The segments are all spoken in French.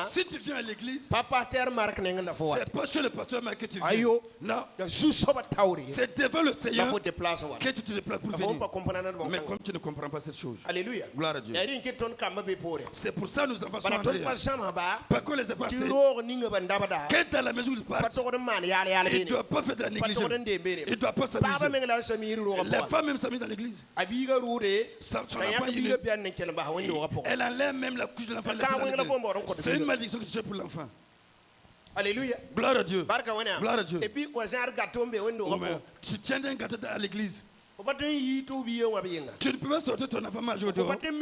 Si tu viens à l'église, c'est pas chez le pasteur que tu viens. Non. C'est devant le Seigneur que tu te déplaces pour venir. Mais comme tu ne comprends pas cette chose. Alléluia. Gloire à Dieu. C'est pour ça que nous avons Par contre, les épargnés, que dans la maison où ils partent, ils ne doivent pas faire de la négligence. Ils ne doivent pas s'amuser. Les femmes même s'amusent dans l'église. Elle enlève même la couche de l'enfant. C'est une malédiction que tu fais pour l'enfant. Alléluia. Gloire à Dieu. Gloire à Dieu. Et puis, tu tiens un gâteau à l'église. Tu ne peux pas sortir ton enfant majeur dehors. Tu ne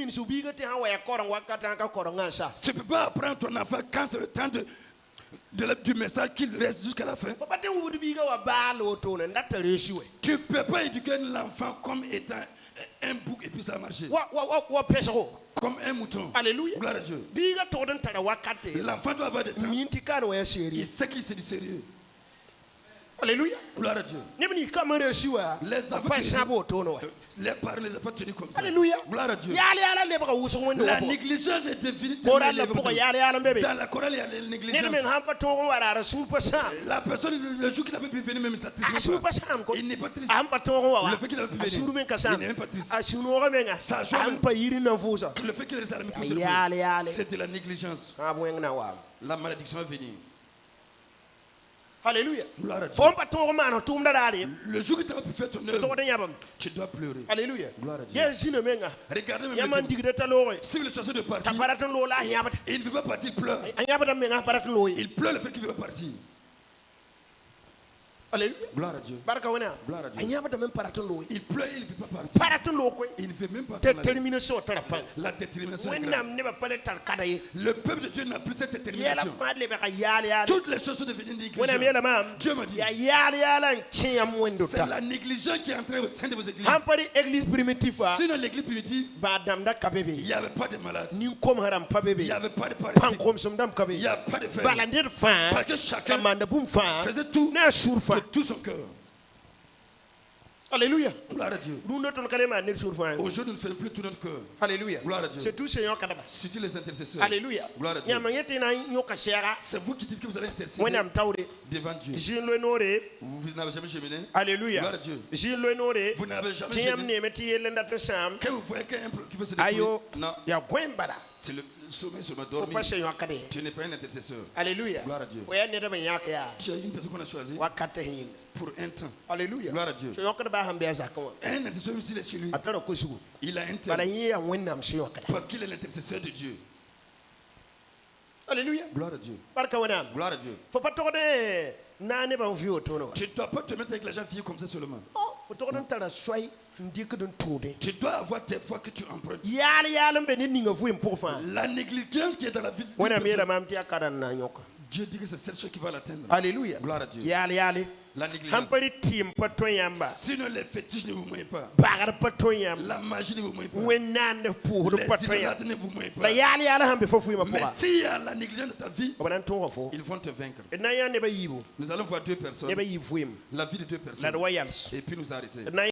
peux pas apprendre ton enfant quand c'est le temps du message qu'il reste jusqu'à la fin. Tu ne peux pas éduquer l'enfant comme étant un bouc et puis ça va marcher. Comme un mouton. Alléluia. Gloire à Dieu. L'enfant doit avoir des temps. Il sait qu'il c'est du sérieux. Alléluia. Gloire à Dieu. Les parents ne les ont pas tenus comme ça. Alléluia. Gloire à Dieu. La négligence est devenue dans la chorale, il y a la négligence. La personne, le jour qu'il avait pu venir, même il ne satisfait pas. Il n'est pas triste. Le fait qu'il avait pu venir, il n'est même pas triste. Ça joue même. Le fait qu'il est à la micro, c'est de la négligence. La malédiction est venue. Alléluia. Le jour que tu as pu faire ton œuvre, tu dois pleurer. Alléluia. Gloire à Dieu. Regardez même si le chasseur de partir, il ne veut pas partir, il pleure. Il pleure le fait qu'il veut pas partir. Alléluia. Gloire à Dieu. Gloire à Dieu. Il pleure, il ne veut pas partir. Il ne veut même pas partir. La détermination est grave. Le peuple de Dieu n'a plus cette détermination. Toutes les choses sont devenues négligeantes. Dieu m'a dit, c'est la négligence qui est entrée au sein de vos églises. Sinon l'église primitive, il n'y avait pas de malades. Il n'y avait pas de parétiques. Il n'y a pas de faibles. Parce que chacun faisait tout de tout son cœur. Alléluia. Gloire à Dieu. Aujourd'hui, nous ne faisons plus tout notre cœur. Alléluia. Gloire à Dieu. C'est tout Seigneur. Surtout les intercesseurs. Alléluia. Gloire à Dieu. C'est vous qui dites que vous allez intercéder devant Dieu. Vous n'avez jamais cheminé. Alléluia. Gloire à Dieu. Vous n'avez jamais cheminé. Quand vous voyez quelqu'un qui veut se dépouiller, non. C'est le sommet sur ma dormir. Tu n'es pas un intercesseur. Alléluia. Gloire à Dieu. Tu as une personne qu'on a choisie pour un temps. Alléluia. Gloire à Dieu. Un intercesseur, s'il est chez lui, il a un temps. Parce qu'il est l'intercesseur de Dieu. Alléluia. Gloire à Dieu. Gloire à Dieu. Tu ne dois pas te mettre avec les gens vieux comme ça seulement. Tu dois avoir tes fois que tu empruntes. La négligence qui est dans la vie de Dieu dit que c'est cette chose qui va l'atteindre. Alléluia. Gloire à Dieu. La négligence. Sinon les fétiches ne vous moyent pas. La magie ne vous moye pas. Les idolâtres ne vous moyent pas. Mais s'il y a la négligence de ta vie, ils vont te vaincre. Nous allons voir deux personnes. La vie de deux personnes. Et puis nous arrêter.